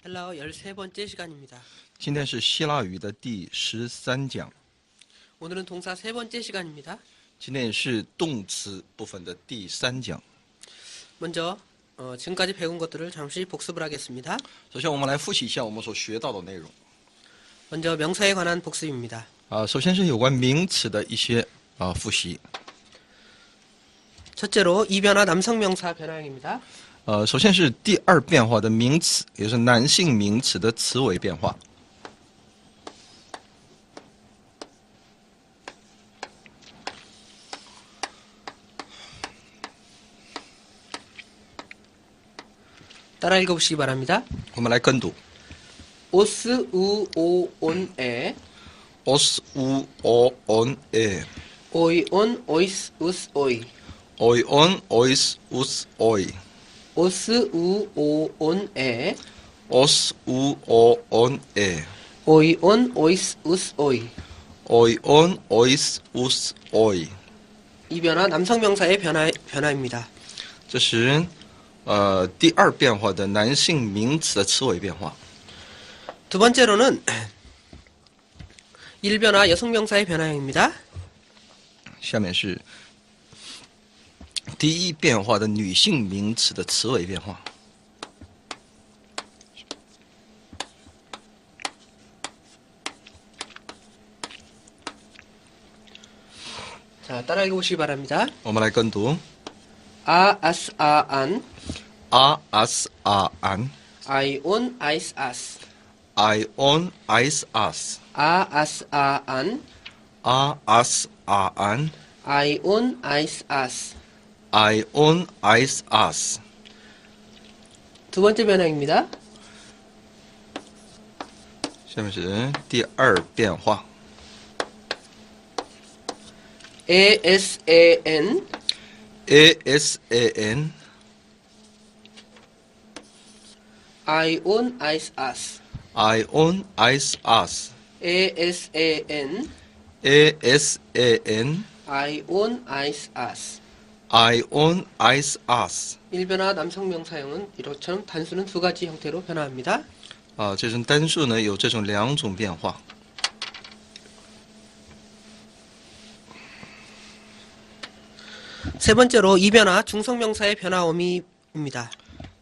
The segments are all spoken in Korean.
헬라어 13번째 시간입니다. 今天是希腊语的第13讲， 오늘은 동사 3번째 시간입니다. 今天也是动词部分的第3讲。 먼저 지금까지 배운 것들을 잠시 복습을 하겠습니다. 首先，我们来复习一下我们所学到的内容。 먼저 명사에 관한 복습입니다. 首先是有关名词的一些复习。 첫째로 이변화 남성 명사 변화형입니다. 首先是第二变化的名词，也就是男性名词的词尾变化。 따라 읽어보시기 바랍니다. 我们来跟读 오스 우 오 온에 os u o on e 오이 온 오이스 우스 오이 oi on ois us oi 오스 우 오 온에 os u o on e 오이 온 오이스 우스 오이 oi on ois us oi。 이 변화 남성 명사의 변화입니다. 这是第二变化的男性名词的词尾变化。 두 번째로는 일변화 여성 명사의 변화형입니다. 下面是第一变化的女性名词的词尾变化。 자, 따라 읽어보시기 바랍니다. 我们来跟读 아아스 아안 a as a an 아이온 아이스 아스 I on ice us 아아스 아안 a as a an 아이온 아이스 아스 I on ice us。 두 번째 변화입니다. 下面是第二变化 ASAN ASAN 아이온 아이스 아스 I on ice us ASAN ASAN 아이온 아이스 아스 I on ice us。 일변화 남성 명사형은 이렇처럼 단수는 두 가지 형태로 변화합니다. 这种单数呢有这种两种变化。 세 번째로 이변화 중성명사의 변화어미입니다.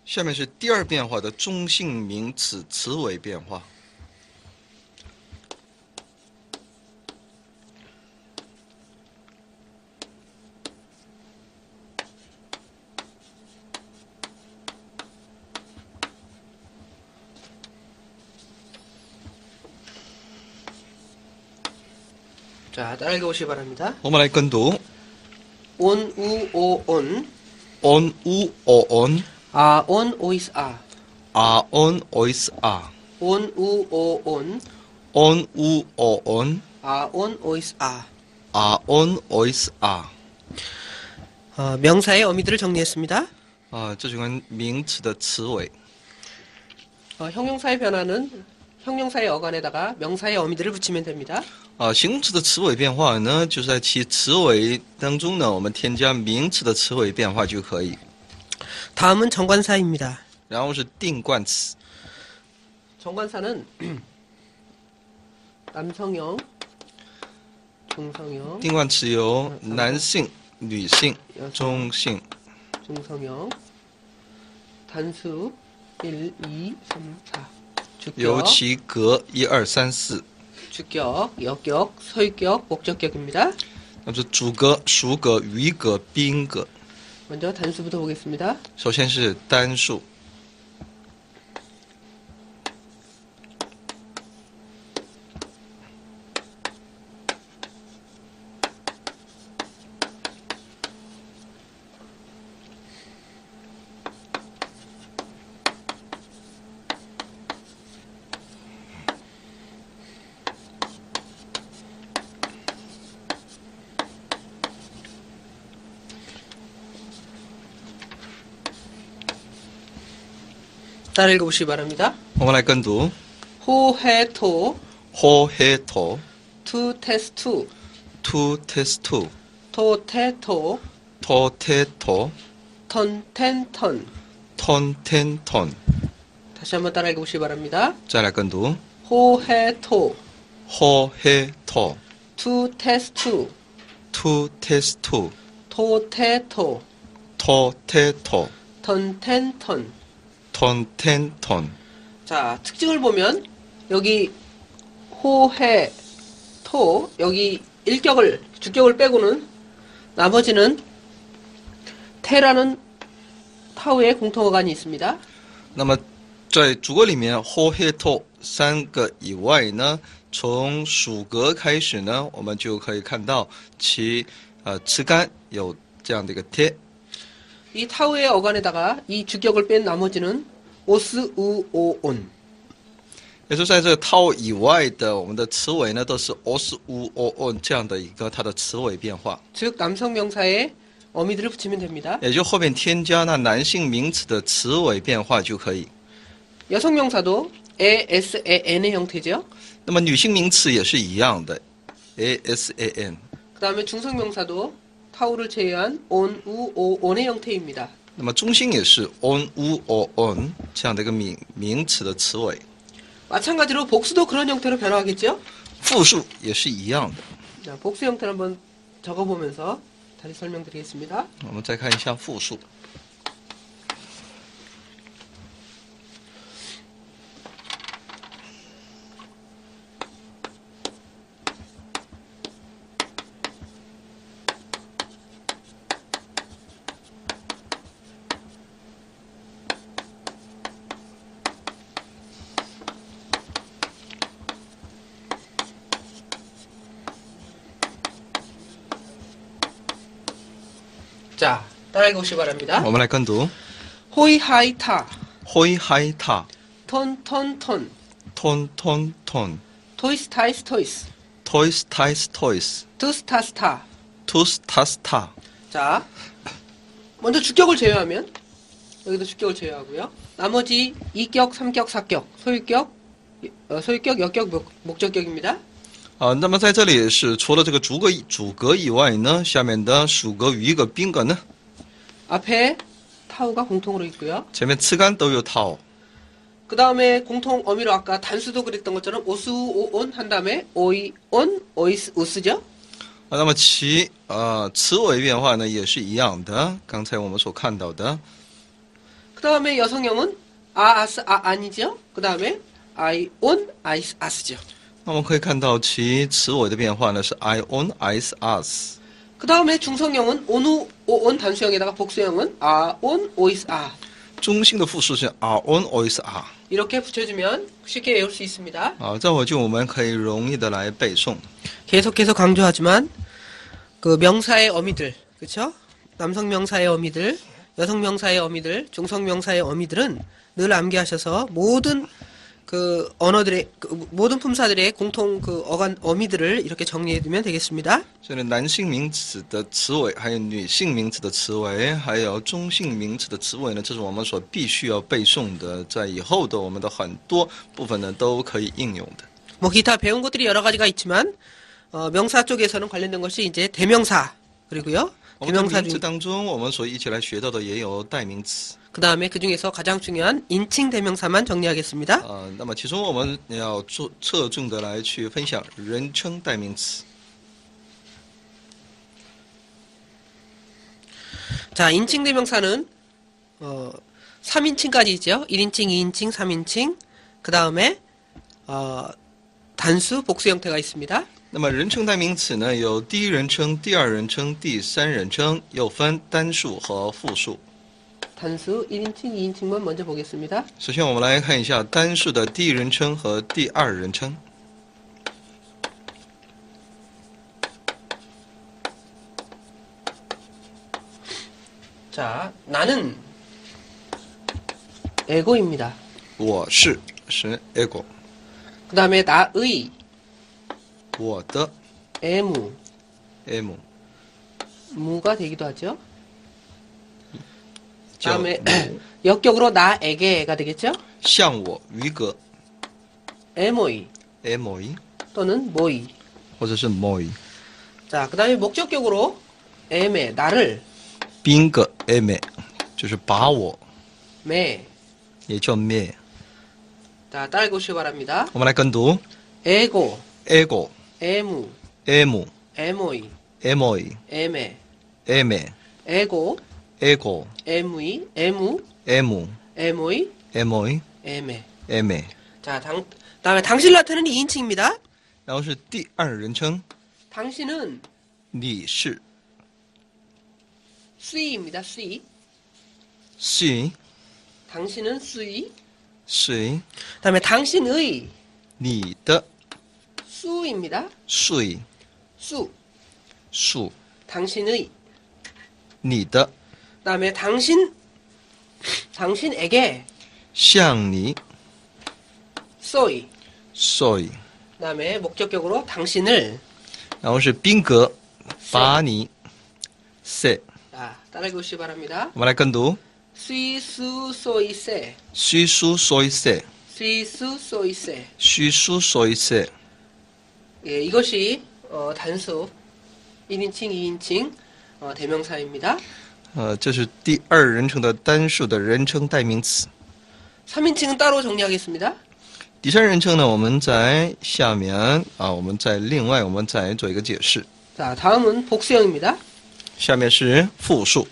下面是第二变化的中性名词词尾变化。 자, 따라 읽어보시기 바랍니다. 我们来跟读 온, 우, 오, 온, on u o on 아, 온, 오이스, 아, a on ois a 온, 우, 오, 온, on u o on 아, 온, 오이스, 아. a on ois a。 명사의 어미들을 정리했습니다. 这是关名词的词尾。 형용사의 변화는 형용사의 어간에다가 명사의 어미들을 붙이면 됩니다. 形容词的词尾变化呢，就是在其词尾当中呢，我们添加名词的词尾变化就可以。 다음은 정관사입니다. 然后是定冠词， 정관사는 남성형, 중성형, 定冠词有男性、女性、 여성, 中性。 중성형, 단수 1, 2, 3, 4, 有 주격, 其格1、2、3、4。 주격, 여격, 소유격, 목적격입니다. 那么是主格、属格、余格、宾格。 먼저 단수부터 보겠습니다. 首先是单数， 따라 읽어보시기 바랍니다. 我们来跟读 호해토, 호해토 투테스투, 투테스투 토테토, 토테토 턴텐턴. 턴텐턴 다시 한번 따라해 보시기 바랍니다. 再来跟读 호해토, 호해토 투테스투, 투테스투 토테토, 토테토 턴텐턴. 톤텐톤. 자, 특징을 보면 여기 호해, 토, 여기 주격을 빼고는 나머지는 테라는 타우의 공통어간이 있습니다. 那么在主格里面 호해토 三个以外呢，从属格开始呢，我们就可以看到其词干有这样的一个 태。 이 타우의 어간에다가 이 주격을 뺀 나머지는 오스, 우, 오, 온. 也就是在这个套以外的，我们的词尾呢都是 os u o on 这样的一个它的词尾变化， 즉 남성 명사에 어미들을 붙이면 됩니다. 也就后面添加那男性名词的词尾变化就可以。 여성 명사도 a, s, a, n의 형태죠. 那么女性名词也是一样的 a s a n。 그 다음에 중성 명사도 타우를 제외한 on, 우, 오, 온의 형태입니다. 那么中性也是 on u o on 这样的一个名词的词尾。 마찬가지로 복수도 그런 형태로 변화하겠죠. 复数也是一样的。 자, 복수 형태를 한번 적어보면서 다시 설명드리겠습니다. 我们再看一下复数。 자, 따라해 보시기 바랍니다. 我们来跟读 호이하이타, 호이하이타 톤톤톤, 톤톤톤 토이스타이스 토이스, 토이스타이스 토이스 투스타스타. 투스타스타. 자, 먼저 주격을 제외하면 여기도 주격을 제외하고요. 나머지 2격, 3격, 4격, 소유격, 역격, 목적격입니다. 那么在这里是除了这个主格以外呢，下面的属格、余格、宾格呢， 앞에 타우가 공통으로 있고요. 前面词干都有套。 그 다음에 공통 어미로 아까 단수도 그랬던 것처럼 오스, 오온 한 다음에 오이, 온, 오이스, 우스죠. 那么其词尾变化呢也是一样的，刚才我们所看到的。 그 다음에 여성형은 아, 아스, 아, 아니죠. 그 다음에 아이, 온, 아이스, 아스죠. 那我们可以看到其词尾的变化呢是 I on is us。 그 다음에 중성형은 온우, 오온 단수형에다가 복수형은 아, 온, 오이스, 아. 中性的复数是 are on is are。 이렇게 붙여주면 쉽게 외울 수 있습니다. 这会就我们可以容易的来背诵。 계속해서 강조하지만 그 명사의 어미들, 그렇죠? 남성 명사의 어미들, 여성 명사의 어미들, 중성 명사의 어미들은 늘 암기하셔서 모든 그 언어들의 모든 품사들의 공통 그 어간 어미들을 이렇게 정리해 두면 되겠습니다. 这里男性名词的词尾，还有女性名词的词尾，还有中性名词的词尾呢，这是我们所必须要背诵的，在以后的我们的很多部分呢都可以应用的。 뭐 기타 배운 것들이 여러 가지가 있지만 명사 쪽에서는 관련된 것이 이제 대명사 그리고요 我们在 대명사 名词 중 当中，我们所一起来学到的也有代名词。 그 다음에 그 중에서 가장 중요한 인칭 대명사만 정리하겠습니다. 那么其中我们要侧重的来去分享人称代名词。 자, 인칭 대명사는 3인칭까지 있죠. 1인칭, 2인칭, 3인칭. 그 다음에 단수, 복수 형태가 있습니다. 那么人称代名词呢，有第一人称、第二人称、第三人称，又分单数和复数。 단수 1인칭, 2인칭만 먼저 보겠습니다. 首先，我们来看一下单数的第一人称和第二人称。 자, 나는 에고입니다. 我是 ego， 그 다음에 나의 我的 에무, m， 무가 되기도 하죠. 그 叫 다음에 역격으로 나에게가 되겠죠. 像我余格 에모이 moi， 또는 모이. 或者是 moi， 자, 그 다음에 목적격으로 에메, 나를 宾格 me， 就是把我， 메, 也叫 me， 자, 따라해 보시기 바랍니다. 我们来跟读 에고, ego, 에무, emu, 에모이, emoi, 에메, eme, 에고, ego, 에무이, 에무, emu, 에모이, emoi, 에메. eme. 자, 다음에 당신 나타내는 2인칭입니다. 然后是第二人称 당신은 你是 수이입니다. 수이. 谁 당신은 수이. 谁 다음에 당신의 你的 수입니다. 谁 수. 数 당신의. 你的 다음에 당신에게 像你 소이. 所以 다음에 목적격으로 당신을 然后是宾格把你 say 자, 따라해 보시기 바랍니다. 我们来跟读 수이수 소이세. 虚书说一些 수이수 소이세. 虚书说一些 예, 이것이 단수 1인칭, 2인칭 대명사입니다. 这是第二人称的单数的人称代名词。 3인칭은 따로 정리하겠습니다. 第三人称呢，我们在下面我们再做一个解释。 자, 다음은 복수형입니다. 下面是复数，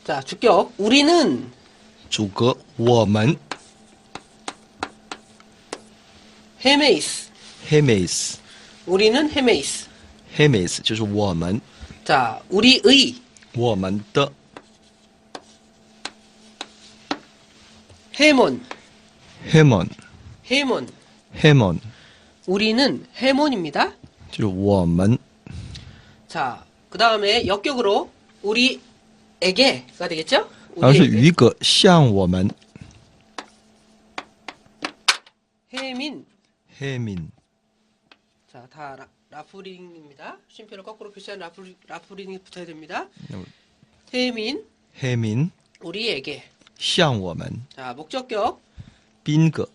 자, 주격. 우리는 主格我们 헤메이스. hemes 우리는 헤메이스. hemes 就是我们 자, 우리의 我们的 헤몬. hemon 헤몬. hemon 우리는 헤몬입니다. 就是我们 자, 그 다음에 역격으로 우리에게가 되겠죠? 然后是 우리에게. 余格像我们 헤민. hemin 자, 다 라프링입니다. 쉼표를 거꾸로 표시한 라프링이 붙어야 됩니다. 헤민. hemin 우리에게. 像我们 자, 목적격. 宾格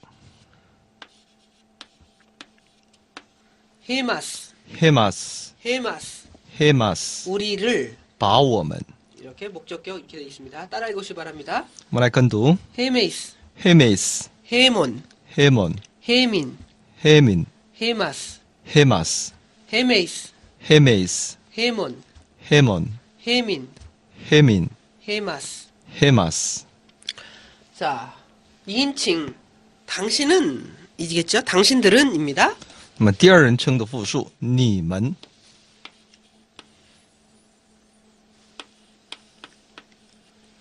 헤마스. hemas 헤마스. hemas 우리를 把我们 이렇게 목적격 이렇게 되어 있습니다. 따라해 보시기 바랍니다. 我们来跟读 헤메이스. hemes 헤몬. hemon 헤민. hemin 헤마스. hemas 헤메이스. hemes 헤몬. hemon 헤민. hemin 헤마스. hemas 자, 2인칭 당신은 이지겠죠? 당신들은입니다. 那么第二人称的复数你们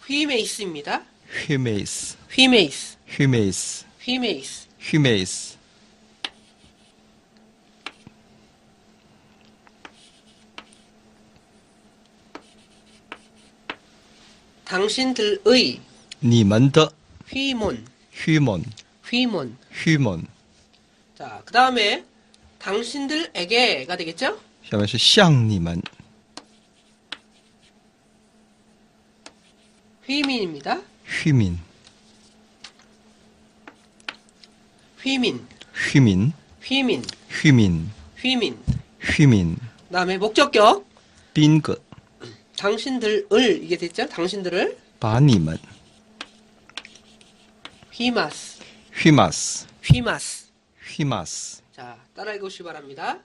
휘메이스입니다. hemes 휘메이스. hemes 휘메이스. hemes 당신들의 你们的 휘몬. hymon 휘몬. hymon 자, 그 다음에 당신들에게가 되겠죠? 下面是像你们 휘민입니다. hymin 휘민. hymin 휘민. hymin 휘민. hymin 그 다음에 목적격 宾格 당신들을 이게 됐죠? 당신들을 把你们 휘마스. hymas 휘마스. hymas 자, 따라해 보시기 바랍니다.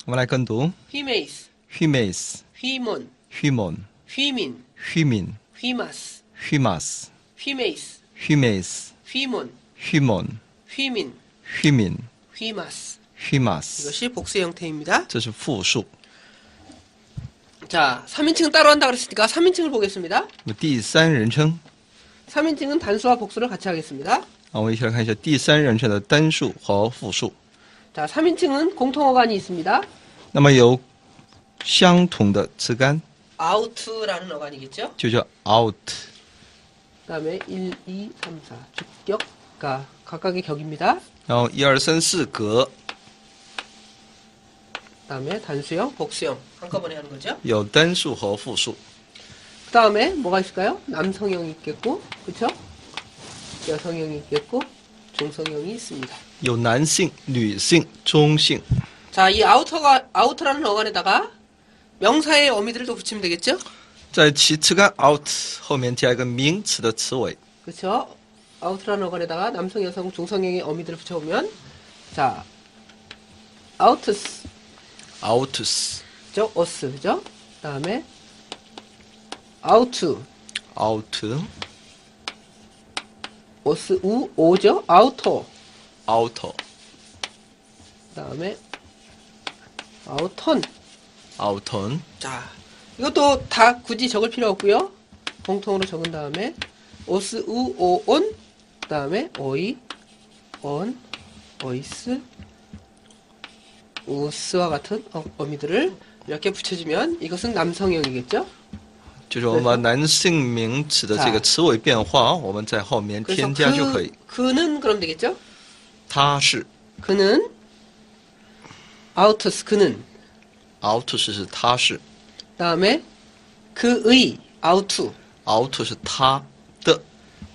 我们来跟读 휘메이스. hymes 휘몬. hymon 휘민. hymin 휘마스. hymas 휘메이스. hymes 휘몬. hymon 휘민. hymin 휘마스. hymas 이것이 복수 형태입니다. 这是复数。 자, 3인칭은 따로 한다 그랬으니까 3인칭을 보겠습니다. 那么第三人称 3인칭은 단수와 복수를 같이 하겠습니다. 我们一起来看一下第三人称的单数和复数。 자, 3인칭은 공통어간이 있습니다. 那么有相同的词干， out라는 어간이겠죠? 就叫 out。 그 다음에 1, 2, 3, 4 주격가 각각의 격입니다. 然后1、2、3、4格 그 다음에 단수형, 복수형 한꺼번에 하는 거죠. 有单数和复数。 그 다음에 뭐가 있을까요? 남성형이 있겠고, 그쵸? 여성형이 있겠고, 중성형이 있습니다. 有男性、女性、中性。 자, 이 아우터라는 어간에다가 명사의 어미들을 또 붙이면 되겠죠? 在其词干 out 后面加一个名词的词尾， 그렇죠? out라는 어간에다가 남성, 여성, 중성형의 어미들을 붙여보면 자, outus, outus, 그죠? us, 그죠? 그다음에 out, out, us, 우, 오죠? outer, outer, 그다음에 outon. outon, 자, 이것도 다 굳이 적을 필요 없고요. 공통으로 적은 다음에 오스, 우, 오, 온, 그 다음에 오이, 온, 오이스, 우스와 같은 어미들을 이렇게 붙여주면 이것은 남성형이겠죠? 就是我们把男性名词的这个词尾变化，我们在后面 그래서 添加就可以。 그는 그럼 되겠죠? 他是 그는 아우투스 그는 outus 是他是 다음에 그의 아우투 outus 是他的，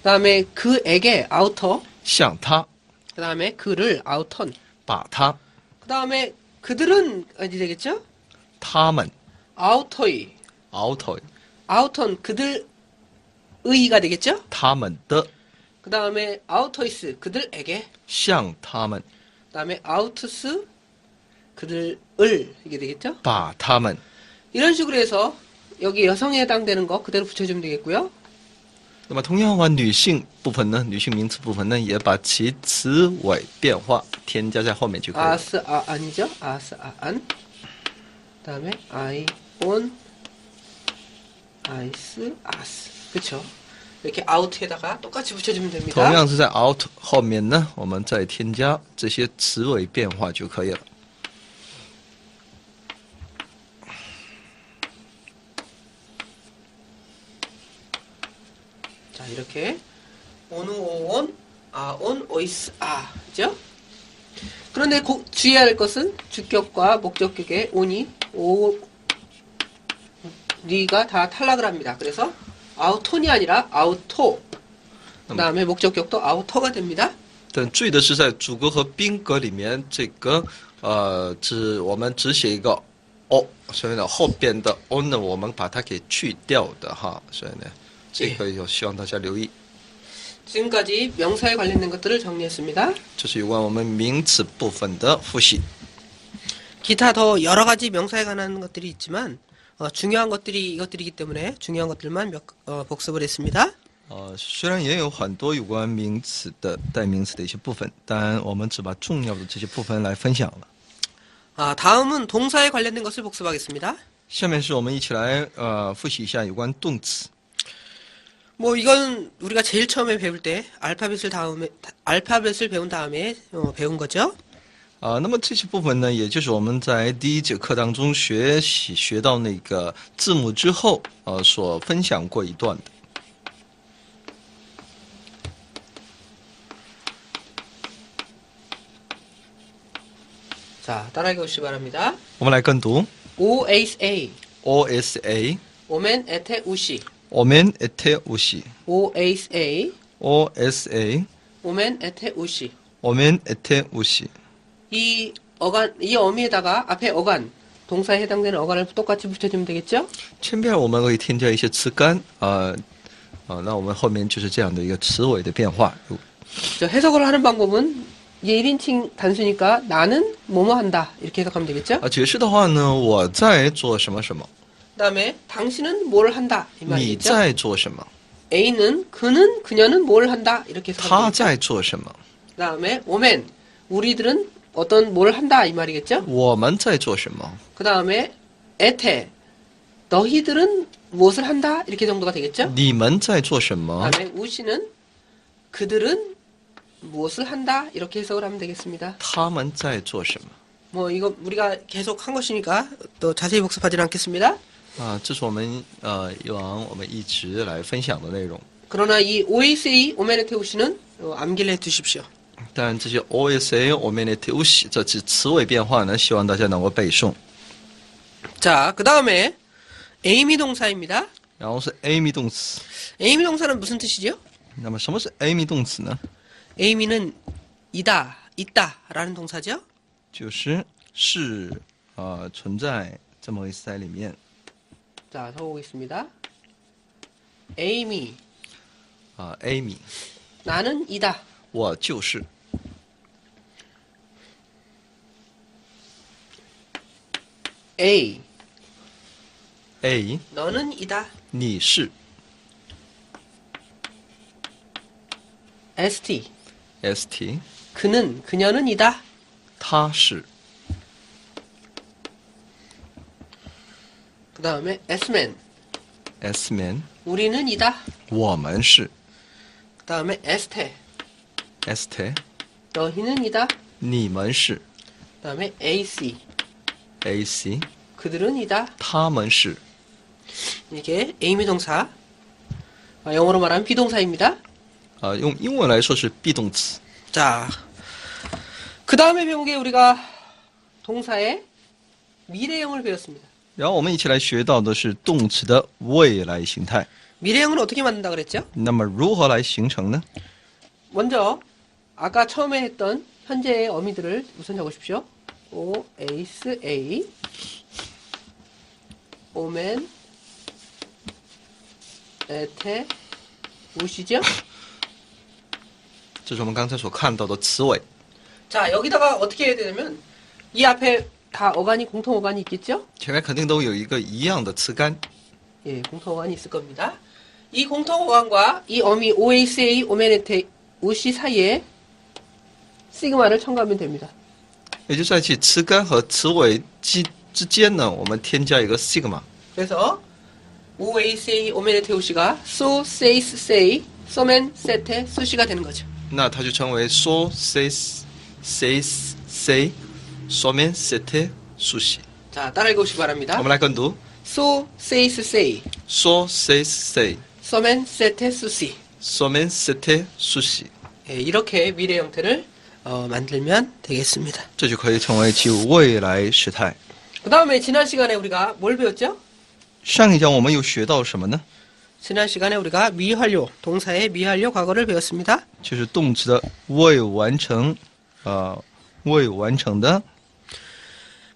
다음에 그에게 아우터 像他 그 다음에 그를 아우턴 把他 그 다음에 그들은 어디 되겠죠? 他们 아우터이 outer 아우턴 그들의가 되겠죠? 他们的 그 다음에 아우터이스 그들에게 像他们 그 다음에 아우투스 그들을 이게 되겠죠? 把他们 이런 식으로 해서 여기 여성에 해당되는 거 그대로 붙여주면 되겠고요. 那么同样的话，女性部分呢，女性名词部分呢，也把其词尾变化添加在后面就可以了。 아스 아 아니죠? 아스 아안 그다음에 아이 온 아이스 아스 그쵸? 이렇게 아웃에다가 똑같이 붙여주면 同 됩니다. 样是在 out 后面呢，我们再添加这些词尾变化就可以了。 자 이렇게 오누 오온 아온 오이스 아 그죠? 그런데 주의해야 할 것은 주격과 목적격의 온이 오 리가 다 탈락을 합니다. 그래서 아우톤이 아니라 아우토 그 다음에 목적격도 아우터가 됩니다. 但注意的是，在主格和宾格里面，这个我们只写一个 o， 所以呢后边的 o 呢，我们把它给去掉的哈，所以呢，这个有希望大家留意。 지금까지 명사에 관련된 것들을 정리했습니다. 这是有关我们名词部分的复习。 기타 더 여러 가지 명사에 관한 것들이 있지만 중요한 것들이 이것들이기 때문에 중요한 것들만 복습을 했습니다. 虽然也有很多有关名词的代名词的一些部分，但我们只把重要的这些部分来分享了。 다음은 동사에 관련된 것을 복습하겠습니다. 下面是我们一起来复习一下有关动词。 뭐 이건 우리가 제일 처음에 배울 때 알파벳을 배운 다음에 배운 거죠. 那么这些部分呢，也就是我们在第一节课当中学到那个字母之后，所分享过一段的。 자, 따라해 보시기 바랍니다. 我们来跟读 OSA OSA 오멘 에테 우시 오멘 에테 우시 OSA OSA 오멘 에테 우시 오멘 에테 우시 이 어미에다가 앞에 어간 동사에 해당되는 어간을 똑같이 붙여주면 되겠죠? 前边我们可以添加一些词干那我们后面就是这样的一个词尾的变化。 저 해석을 하는 방법은 얘 1인칭 단수니까 나는 뭐뭐 한다 이렇게 해석하면 되겠죠? 解释的话呢，我在做什么什么， 그다음에 당신은 뭘 한다 이 你 말이겠죠? 在做什么， A는 그녀는 뭘 한다 이렇게 他 해석하면 되겠죠? 在做什么， 그다음에 오멘 우리들은 어떤 뭘 한다 이 말이겠죠? 我们在做什么， 그다음에 에테 너희들은 무엇을 한다 이렇게 정도가 되겠죠? 你们在做什么， 그다음에 우시는 그들은 무엇을 한다 이렇게 해석을 하면 되겠습니다. 他们在做什么。 뭐 이거 우리가 계속 한 것이니까 또 자세히 복습하지는 않겠습니다. 这是我们以往我们一直来分享的内容。 그러나 이 OSA 오메네테우시는 암기를 해두십시오. 但这些 OSA、omenete、ushi 这些词尾变化呢，希望大家能够背诵。 자, 그 다음에 에이미 동사입니다. 然后是 Amy 动词， 에이미 동사는 무슨 뜻이죠? 那么什么是 Amy 动词呢？ 에이미는 이다, 있다라는 동사죠. 就是存在这么个意思在里面。 자, 적어보겠습니다. Amy. Amy， 나는 이다. 我就是 A. A， 너는 이다. 你是 ST. ST， 그는, 그녀는 이다. 他是 그 다음에 Sman. Sman， 우리는 이다. 我们是 그 다음에 Este. ST， 너희는 이다. 你们是 그 다음에 AC. AC， 그들은 이다. 他们是 이게 에이미 동사. 영어로 말하면 비동사입니다. 用英文来说是 be 动词。 자, 그 다음에 배운 게 우리가 동사의 미래형을 배웠습니다. 然后我们一起来学到的是动词的未来形态。 미래형은 어떻게 만든다 그랬죠? 那么如何来形成呢？ 먼저 아까 처음에 했던 현재의 어미들을 우선 적으십시오. O, 에이스, A, 오멘, 에테, 우시죠? 这是我们刚才所看到的词尾。 자, 여기다가 어떻게 해야 되냐면 이 앞에 다 어간이 공통 어간이 있겠죠? 前面肯定都有一个一样的词干， 예, 공통 어간이 있을 겁니다. 이 공통 어간과 이 어미 OACA, 오멘에테, 우시 사이에 시그마를 첨가하면 됩니다. 也就在其词干和词尾之间呢，我们添加一个 sigma。 그래서 OACA, 오멘에테, 우시가 so, says, say, somen, sete, 수시가 되는 거죠. 那它就成为 so says says say 说明 set 书写。 자, 따라 읽어보시기 바랍니다. 我们来跟读 so, says, say, so says say somen, sete, 수시. 说明 set 书写， 예, 이렇게 미래 형태를 만들면 되겠습니다. 这就可以成为其未来时态。 그 다음에 지난 시간에 우리가 뭘 배웠죠? 上一讲我们又学到什么呢？ 지난 시간에 우리가 미완료, 동사의 미완료 과거를 배웠습니다. 就是动词的未完成，未完成的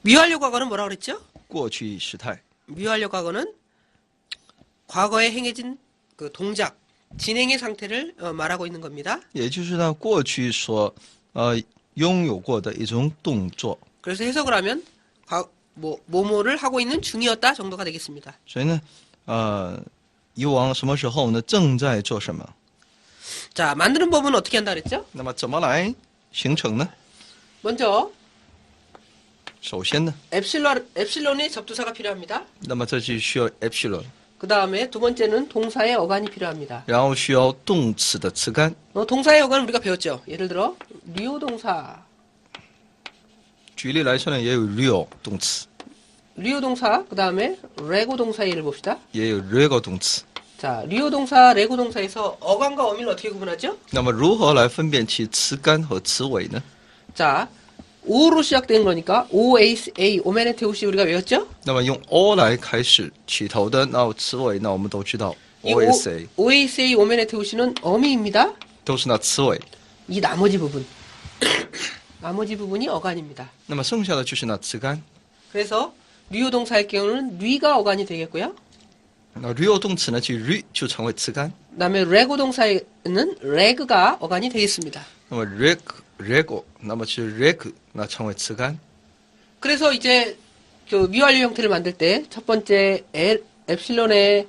미완료 과거는 뭐라고 그랬죠? 过去时态。 미완료 과거는 과거에 행해진 그 동작, 진행의 상태를 말하고 있는 겁니다. 也就是呢过去所拥有过的一种动作。 그래서 해석을 하면 뭐뭐를 하고 있는 중이었다 정도가 되겠습니다. 所以呢，以往什么时候呢正在做什么？ 자, 만드는 법은 어떻게 한다 그랬죠? 那么怎么来形成呢？ 먼저 首先呢， 엡실론의 접두사가 필요합니다. 那么这就需要 epsilon， 그 다음에 두 번째는 동사의 어간이 필요합니다. 然后需要动词的词干。 동사의 어간은 우리가 배웠죠. 예를 들어 리오 동사, 举例来说呢，也有 real 动词， 리오 동사, 그 다음에 레고 동사 예를 봅시다. 也有 rego 动词。 자, 리오 동사, 레고 동사에서 어간과 어미를 어떻게 구분하죠? 那么如何来分辨其词干和词尾呢？ 자, O로 시작된 거니까 OACA, 오메네테우시 우리가 외웠죠? 那么用 o 来开始起头的，那词尾呢，我们都知道 이 osa OACA, 오메네테우시는 어미입니다. 都是那词尾。 이 나머지 부분, 나머지 부분이 어간입니다. 那么剩下的就是那词干。 그래서 리오 동사의 경우는 리가 어간이 되겠고요. 那 real 动词呢，就 re 就成为词干。 그다음에 레고 동사에는 레그가 어간이 되겠습니다. 那么 rego， 那么是 reg， 那成为词干。 그래서 이제 그 미완료 형태를 만들 때 첫 번째 엡실론의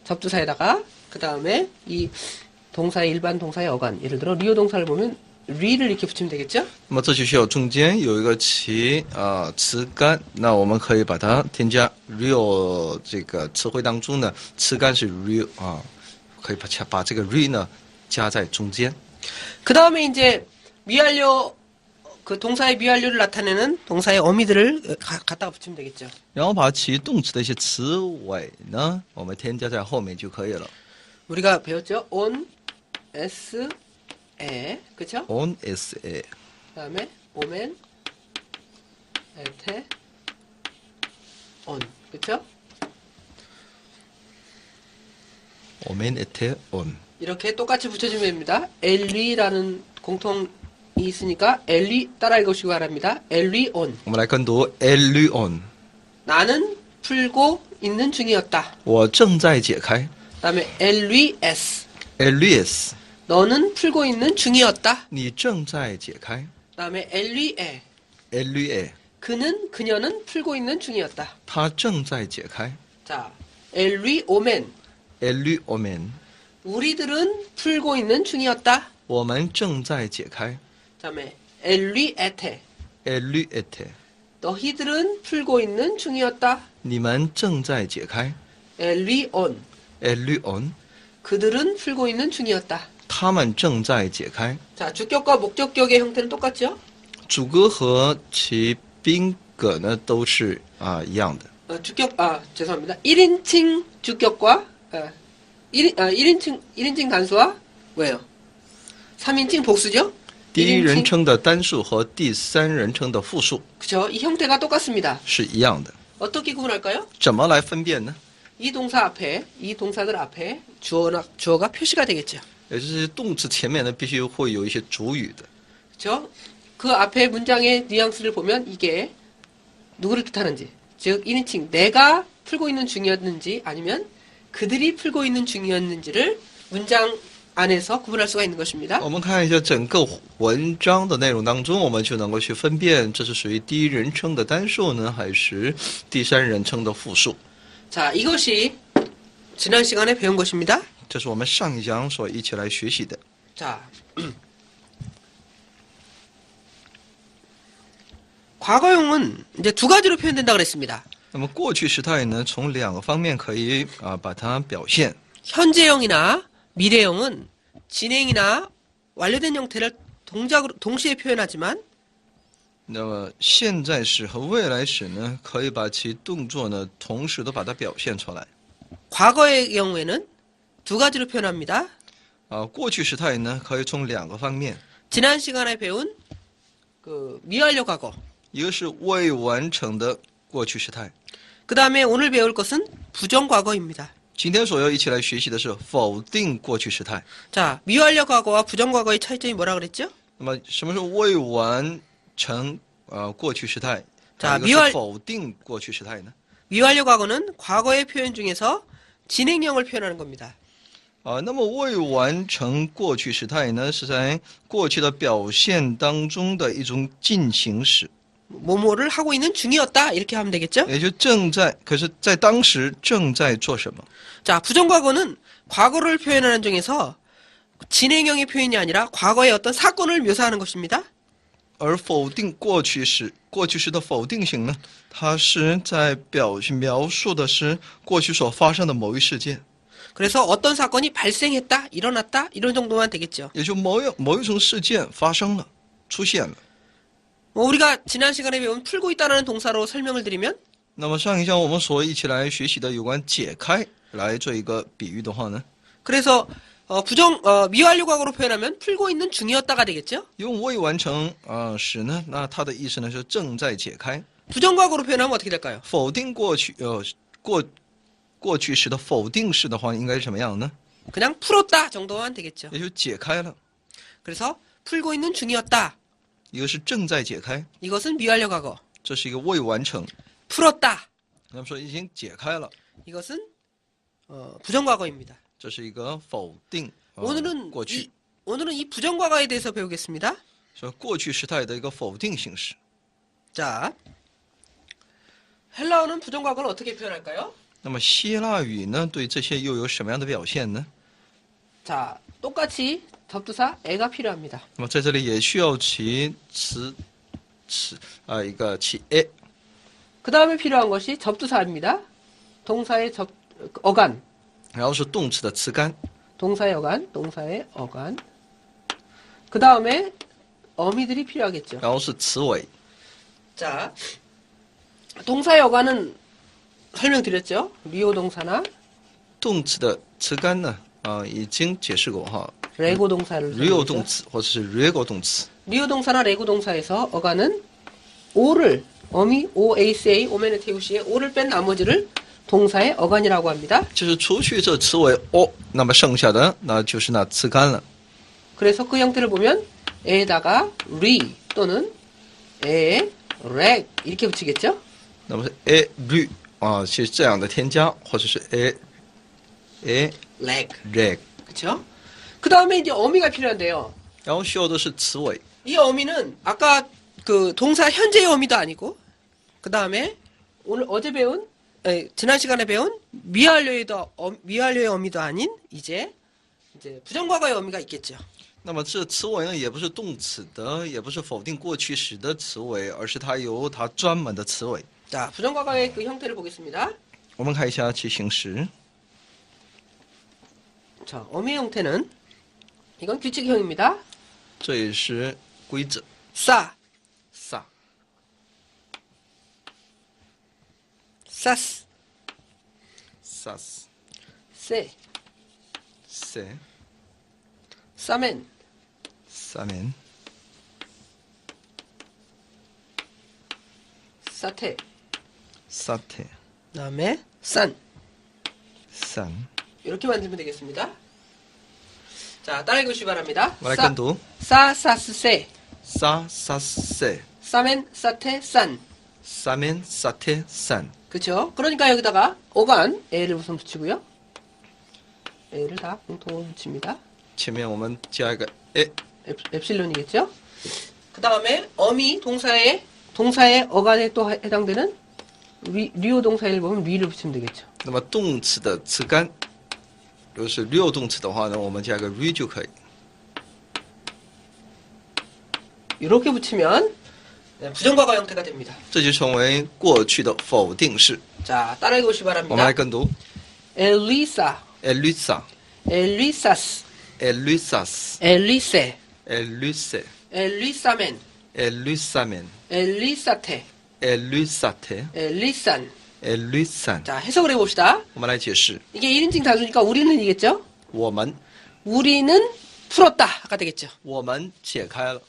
접두사에다가 그 다음에 이 동사의 일반 동사의 어간, 예를 들어 리오 동사를 보면 리를 이렇게 붙이면 되겠죠? 那么这就需要中间有一个词干，那我们可以把它添加 real 这个词汇当中呢，词干是 real 可以把这个 re 呢加在中间。 그 다음에 이제 미완료 그 동사의 미완료를 나타내는 동사의 어미들을 갖다가 붙이면 되겠죠. 然后把其动词的一些词尾呢，我们添加在后面就可以了。 우리가 배웠죠? on, s, 에, 그쵸? on s a， 그다음에 오멘, 에테, on, 그쵸? omen et on。 이렇게 똑같이 붙여주면 됩니다. 엘리라는 공통이 있으니까 엘리 따라 읽으시기 바랍니다. 엘리 on. 我们来跟读 elu on。 나는 풀고 있는 중이었다. 我正在解开。 그다음에 LES. LES， 너는 풀고 있는 중이었다. 你正在解开。 그다음에 LEA. LEA， 그는 그녀는 풀고 있는 중이었다. 他正在解开。 자, LEOmen. LEOmen， 우리들은 풀고 있는 중이었다. 我们正在解开。 그다음에 LEEte. LEEte， 너희들은 풀고 있는 중이었다. 你们正在解开。 LEON. LEON， 그들은 풀고 있는 중이었다. 他们正在解开。 자, 주격과 목적격의 형태는 똑같죠? 主格和其宾格呢都是一样的。 죄송합니다. 1인칭 주격과 1인칭 단수와 뭐예요? 3인칭 복수죠? 第一人称的单数和第三人称的复数 그죠? 이 형태가 똑같습니다. 是一样的。 어떻게 구분할까요? 怎么来分辨呢？ 이 동사 앞에, 이 동사들 앞에 주어가 표시가 되겠죠. 也就是动词前面呢必须会有一些主语的。 그죠? 그 앞에 문장의 뉘앙스를 보면 이게 누구를 뜻하는지, 즉 1인칭 내가 풀고 있는 중이었는지 아니면 그들이 풀고 있는 중이었는지를 문장 안에서 구분할 수가 있는 것입니다. 我们看一下整个文章的内容当中，我们就能够去分辨这是属于第一人称的单数呢，还是第三人称的复数。 자, 이것이 지난 시간에 배운 것입니다. 这是我们上一讲所一起来学习的。 자, 과거용은 이제 두 가지로 표현된다 그랬습니다. 那么过去时态呢，从两个方面可以把它表现。 현재형이나 미래형은 진행이나 완료된 형태를 동작으로 동시에 표현하지만 那么现在时和未来时呢，可以把其动作呢同时都把它表现出来。 과거의 경우에는 두 가지로 표현합니다. 过去时态呢，可以从两个方面， 지난 시간에 배운 그 미완료 과거. 一个是未完成的过去时态。 그 다음에 오늘 배울 것은 부정 과거입니다. 今天所要一起来学习的是否定过去时态。 자, 미완료 과거와 부정 과거의 차이점이 뭐라 그랬죠? 那么什么是未完成过去时态？ 자 一个是否定过去时态呢？ 미완료 과거는 과거의 표현 중에서 진행형을 표현하는 겁니다. 那么未完成过去时态呢，是在过去的表现当中的一种进行时， 뭐뭐를 하고 있는 중이었다 이렇게 하면 되겠죠? 也就正在，可是在当时正在做什么。 자, 부정 과거는 과거를 표현하는 중에서 진행형의 표현이 아니라 과거의 어떤 사건을 묘사하는 것입니다. 而否定过去时，过去时的否定型呢，它是在描述的是过去所发生的某一事件， 그래서 어떤 사건이 발생했다, 일어났다 이런 정도만 되겠죠. 也就某一种事件发生了，出现了。 뭐 우리가 지난 시간에 배운 풀고 있다라는 동사로 설명을 드리면 那么上一讲我们所一起来学习的有关解开来做一个比喻的话呢， 그래서 미완료 과거로 표현하면 풀고 있는 중이었다가 되겠죠. 用未完成时呢，那它的意思呢是正在解开。 부정 과거로 표현하면 어떻게 될까요? 否定过去过去时的否定式的话，应该是什么样呢？ 그냥 풀었다 정도만 되겠죠. 也就解开了， 그래서 풀고 있는 중이었다. 一个是正在解开， 이것은 미완료 과거. 这是一个未完成。 풀었다. 那么说已经解开了， 이것은 부정 과거입니다. 这是一个否定。 오늘은 过去， 오늘은 이 부정 과거에 대해서 배우겠습니다. 说过去时态的一个否定形式。 자, 헬라어는 부정 과거를 어떻게 표현할까요? 那么希腊语呢，对这些又有什么样的表现呢？ 자, 똑같이 접두사 에가 필요합니다. 那么在这里也需要其一个其 a， 그 다음에 필요한 것이 접두사입니다. 동사의 어간. 然后是动词的词干， 동사의 어간. 그 다음에 어미들이 필요하겠죠. 然后是词尾。 자, 동사의 어간은 설명드렸죠. 리오 동사나 动词的词干呢，已经解释过哈。 레고 동사를 real 动词或者是 rego 动词。 리오 동사나 레고 동사에서 어간은 o를 어미 oaca 오메네테우시의 o를 뺀 나머지를 동사의 어간이라고 합니다. 就是除去这词尾 o， 那么剩下的那就是那词干了。 그래서 그 형태를 보면 에다가 re 또는 에 reg 이렇게 붙이겠죠. 那么是 a ry 是这样的添加，或者是 a a leg. leg， 그쵸? 그 다음에 이제 어미가 필요한데요. 然后需要的是词尾。 이 어미는 아까 그 동사 현재의 어미도 아니고, 그 다음에 어제 배운, 지난 시간에 배운 미완료의 어미도 아닌 이제 부정과거의 어미가 있겠죠. 那么这词尾呢，也不是动词的，也不是否定过去时的词尾，而是它有它专门的词尾。 자, 부정과거의 그 형태를 보겠습니다. 我们看一下其形式， 자, 어미의 형태는 이건 규칙형입니다. 这也是规则。 싸, 사, 싸스, 사스, 세, 세, 싸맨, 사멘, 싸테, 사테, 그 다음에 싼. 산. 이렇게 만들면 되겠습니다. 자, 따라해 보시기 바랍니다. 我来跟读： 싸스, 세, 사, 사스, 세, 싸맨, 싸테, 싼. 사멘, 사테, 산. 그쵸? 그러니까 여기다가 어간, 에를 우선 붙이고요. 에를 다 공통으로 붙입니다. 前面我们加一个 a， 엡실론이겠죠? 그 다음에 어미, 동사의 어간에 또 해당되는 리오 동사를 보면 리를 붙이면 되겠죠. 那么动词的词干，如果是 real 动词的话呢，我们加个 re 就可以。 이렇게 붙이면 부정과거 형태가 됩니다. 这就成为过去的否定式。 자, 따라해 보시기 我们 바랍니다. 来跟读 엘리사, Elisa, 엘리사스, Elisas, 엘리세, Elise, 엘리사멘, Elisamen, 엘리사테, Elisate, 엘리산. Elisan。 자, 해석을 해봅시다. 我们来解释， 이게 1인칭 단수니까 우리는이겠죠? 我们 우리는 풀었다가 되겠죠. 我们解开了。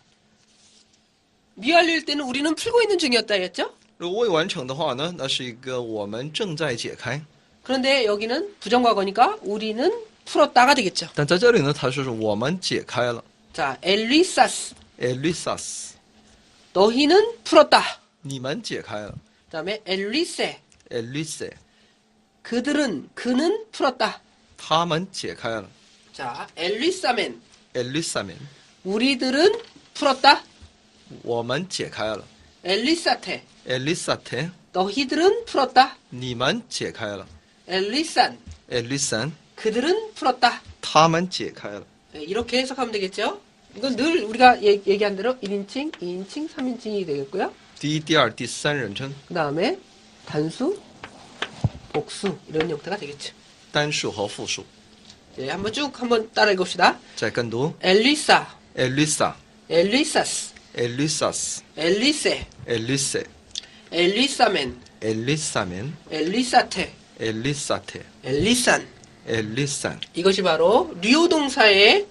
미완료일 때는 우리는 풀고 있는 중이었다겠죠? 如果未完成的话呢，那是一个我们正在解开。 그런데 여기는 부정과거니까 우리는 풀었다가 되겠죠. 但在这里呢，它说是我们解开了。 자, 엘리사스, Elisas， 너희는 풀었다. 你们解开了。 그 다음에 엘리세, Elise， 그는 풀었다. 他们解开了。 자, 엘리사멘, Elisamen， 우리들은 풀었다. 我们解开了。 엘리사테, Elisate， 너희들은 풀었다. 你们解开了。 엘리산, Elisan， 그들은 풀었다. 他们解开了。 네, 이렇게 해석하면 되겠죠? 이건 늘 우리가 얘기한 대로 1인칭, 2인칭, 3인칭이 되겠고요. 第一、第二、第三人称， 그 다음에 단수, 복수 이런 형태가 되겠죠. 单数和复数。 네, 한번 따라해 봅시다. 再跟读 엘리사, Elisa、 엘리사스, Elisas、 엘리세, Elise、 엘리사멘, Elisamen、 엘리사테, Elisate、 엘리산. Elisan， 이것이 바로 리오 동사는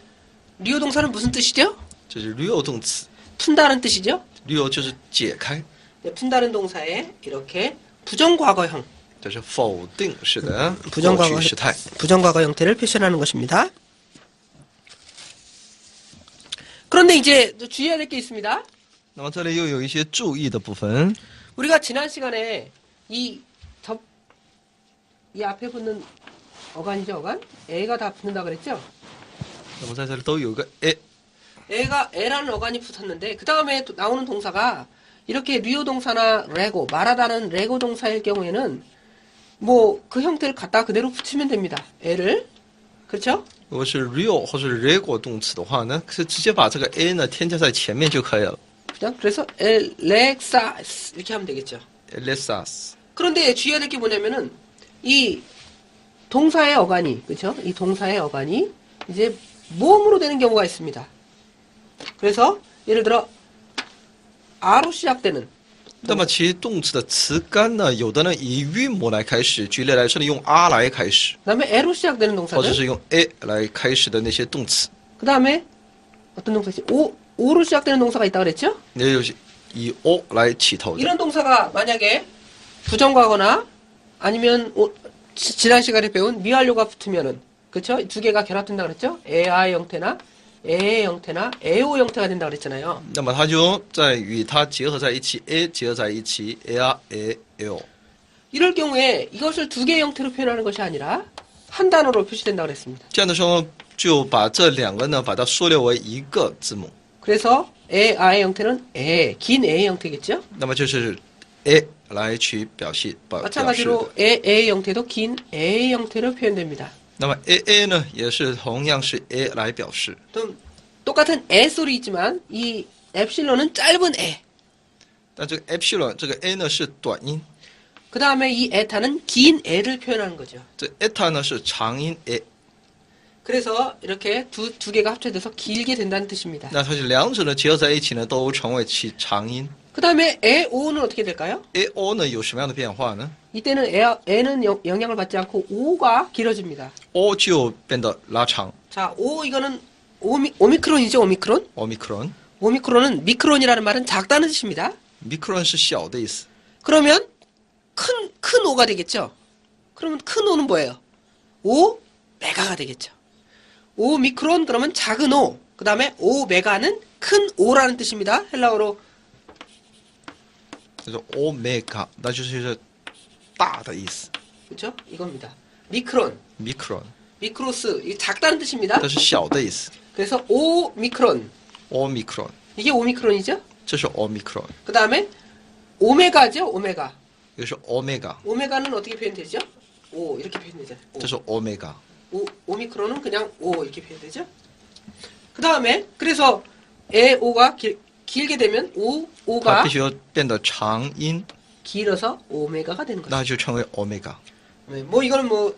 무슨 뜻이죠? 这是 real 动词。 푼다는 뜻이죠? real 就是解开， 네, 푼다는 동사에 이렇게 부정과거형, 这是否定式的过 부정과거, 去时态。 부정과거 형태를 표현하는 것입니다. 그런데 이제 또 주의해야 될 게 있습니다. 那么这里又有一些注意的部分。 우리가 지난 시간에 이 앞에 붙는 어간이죠, 어간? 애가 다 붙는다 그랬죠? 那么在这里都有个 a， 애라는 어간이 붙었는데 그 다음에 나오는 동사가 이렇게 리오 동사나 레고, 말하다는 레고 동사일 경우에는 뭐 그 형태를 갖다 그대로 붙이면 됩니다. 애를. 그렇죠? 如果是 real 或是 rego 动词的话呢，是直接把这个 a 呢添加在前面就可以了。 그냥 그래서 엘렉사스 이렇게 하면 되겠죠. Elisas， 그런데 주의해야 될 게 뭐냐면은 이 동사의 어간이, 그렇죠? 이 동사의 어간이 이제 모음으로 되는 경우가 있습니다. 그래서 예를 들어 아로 시작되는 那么其实动词的词干呢，有的呢以韵母来开始，举例来说呢，用 r 来开始， 그다음에 에로 시작되는 或者 동사들 是用 a 来开始的那些动词， 그다음에 어떤 동사지? 오로 시작되는 동사가 있다고 그랬죠? 也有以 o 来起头的。 이런 동사가 만약에 부정과거나 아니면 지난 시간에 배운 미완료가 붙으면은 그렇죠? 두 개가 결합된다 그랬죠? 에아의 형태나 에의 형태나 에오 형태가 된다 그랬잖아요. 那么它就在与它结合在一起 ，a 结合在一起 ，a r a l。 이럴 경우에 이것을 두 개의 형태로 표현하는 것이 아니라 한 단어로 표시된다고 그랬습니다. 这样的时候就把这两个呢把它缩略为一个字母， 그래서 에, 아의 형태는 에, 긴 에의 형태겠죠? 那么就是 a 来去表示表示的。 마찬가지로 에, 에의 형태도 긴 에의 형태로 표현됩니다. 那么 a 呢也是同样是 a 来表示， 좀 똑같은 에 소리 있지만 이 엡실론은 짧은 에. 但这个 epsilon 这个 a 呢是短音， 그 다음에 이 에타는 긴 에를 표현하는 거죠. 这 eta 呢是长音 a， 그래서 이렇게 두 개가 합쳐져서 길게 된다는 뜻입니다. 那它是两者呢结合在一起呢都成为其长音。 그 다음에 에, 오는 어떻게 될까요? a o 呢有什么样的变化呢？ 이때는 에는 영향을 받지 않고 오가 길어집니다. o 就变得拉长 자, 오 이거는 오미크론이죠, 오미크론? ，omicron， 오미크론은 미크론이라는 말은 작다는 뜻입니다. micron 是小的意思， 그러면 큰 오가 되겠죠. 그러면 큰 오는 뭐예요? 5 메가가 되겠죠. 5 미크론 그러면 작은 오. 그 다음에 5 메가는 큰 오라는 뜻입니다. 헬라어로 就是 omega， 那就是大的意思 그렇죠? 이겁니다. 미크론, ，micron， 미크로스 이 작다는 뜻입니다. 这是小的意思 그래서 5 미크론，omicron， 이게 5 미크론이죠. 这是 omicron， 그 다음에 오메가죠, 오메가. 也是 omega， 오메가는 어떻게 표현되죠? 5 이렇게 표현되죠. 这是 omega。 오미크론은 그냥 5 이렇게 표현되죠. 그 다음에 그래서 에 5가 길게 되면 它 5가 必须要变得长音， 길어서 오메가가 되는 거죠. 那就称为 omega。 네, 뭐 이거는 뭐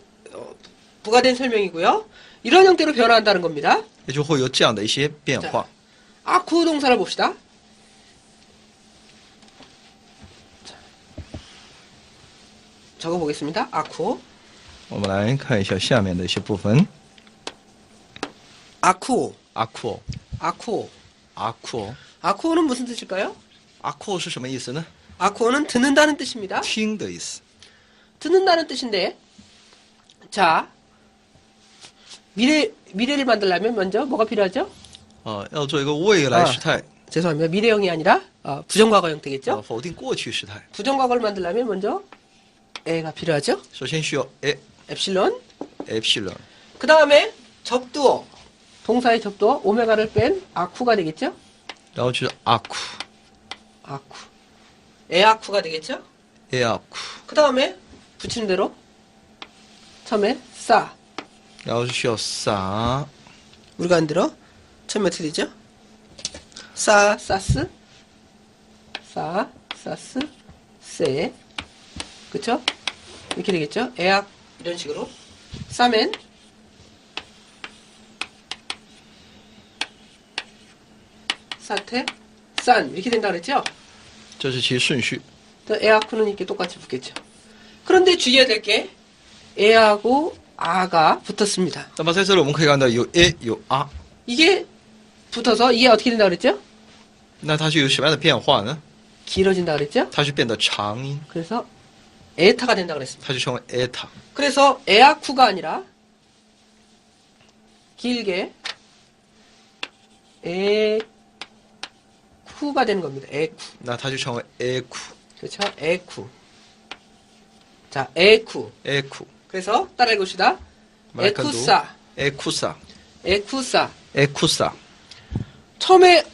부가된 설명이고요. 이런 형태로 변화한다는 겁니다. 也就会有这样的一些变化。 아쿠 동사를 봅시다. 자, 적어보겠습니다. 아쿠. 我们来看一下下面的一些部分。 아쿠. 아쿠오， 아쿠. 아쿠오， 아쿠는 무슨 뜻일까요? 아쿠오是什么意思呢？ 아쿠는 듣는다는 뜻입니다. 听的意思。 듣는다는 뜻인데, 자, 미래를 만들려면 먼저 뭐가 필요하죠? 要做一个未来时态， 죄송합니다. 미래형이 아니라 부정과거 형태겠죠? 否定过去时态。 부정과거를 만들려면 먼저 에가 필요하죠? 首先需要 a 엡실론. epsilon， 그 다음에 접두어. 동사의 접두어 오메가를 뺀 아쿠가 되겠죠? 然后就是 아쿠， 아쿠. 에아쿠가 되겠죠? 에아쿠， 그 다음에 붙이는 대로 처음에 싸. 然后是需要 사， 우리가 안 들어? 처음에 어떻게 되죠? 싸, 사스. 싸, 사스, 세. 그쵸? 이렇게 되겠죠? 에악 이런 식으로. 싸면 사태, 싼 이렇게 된다 그랬죠? 这是其顺序。 또 에아쿠는 이렇게 똑같이 붙겠죠. 그런데 주의해야 될 게 에하고 아가 붙었습니다. 那么在这里我们可以看到有 a 有 r， 이게 붙어서 이게 어떻게 된다 그랬죠? 那它是有什么样的变化呢？ 길어진다 그랬죠? 它是变得长音， 그래서 에타가 된다 그랬습니다. 它就称为 eta。 그래서 에아쿠가 아니라 길게 에쿠가 되는 겁니다. 에쿠. 那它就成为 eku 그렇죠? 에쿠. 자, 에쿠. eku。 그래서 따라 읽읍시다. 에쿠사. ekusa 에쿠사. ekusa。 처음에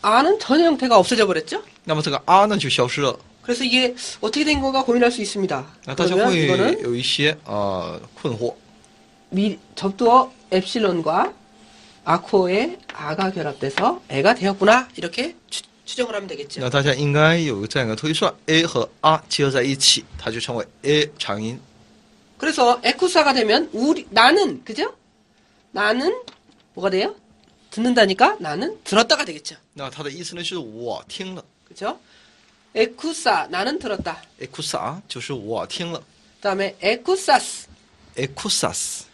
아는 전혀 형태가 없어져 버렸죠? 那么这个 r 呢就消失了， 그래서 이게 어떻게 된 건가 고민할 수 있습니다. 那大家 그러면 会 이거는 有一些困惑。 접두어 엡실론과 아코의 아가 결합돼서 애가 되었구나 이렇게 추정을 하면 되겠죠. 那大家应该有这样一个推算 ，a 和 r 结合在一起，它就成为 a 长音。 그래서 에쿠사가 되면 나는 그죠? 나는 뭐가 돼요? 듣는다니까 나는 들었다가 되겠죠. 那它的意思呢就是我听了 그죠? 에쿠사 나는 들었다.，ekusa 就是我听了 그다음에 에쿠사스，ekusas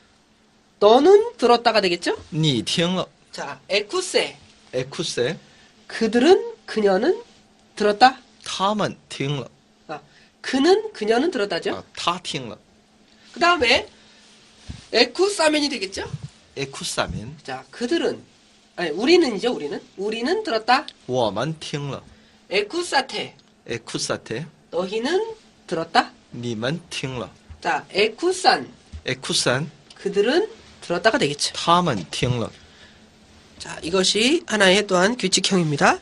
너는 들었다가 되겠죠? 你听了 자, 에쿠세，ekuse 그들은 그녀는 들었다. 他们听了 그는 그녀는 들었다죠. 他听了 그다음에 에쿠사멘이 되겠죠?，ekusamin 자, 그들은 아니 우리는이죠. 우리는 들었다. 我们听了 에쿠사테，ekusate 너희는 들었다. 你们听了 자, 에쿠산，ekusan 그들은 들었다가 되겠죠. 他们听了。 자, 이것이 하나의 또한 규칙형입니다.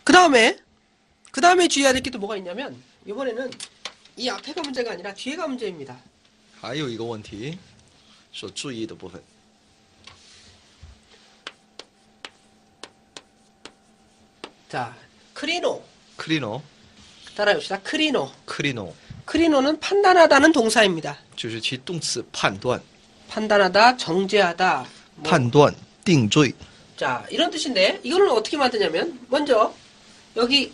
그 다음에 주의해야 될 게 또 뭐가 있냐면, 이번에는 이 앞에가 문제가 아니라 뒤에가 문제입니다. 还有一个问题所注意的部分， 자, 크리노. 크리노 따라해봅시다. 크리노. 크리노 크리노는 판단하다는 동사입니다. 就是其动词判断， 판단하다, 정죄하다. 뭐. 判断定罪。 자, 이런 뜻인데, 이거는 어떻게 만드냐면, 먼저, 여기,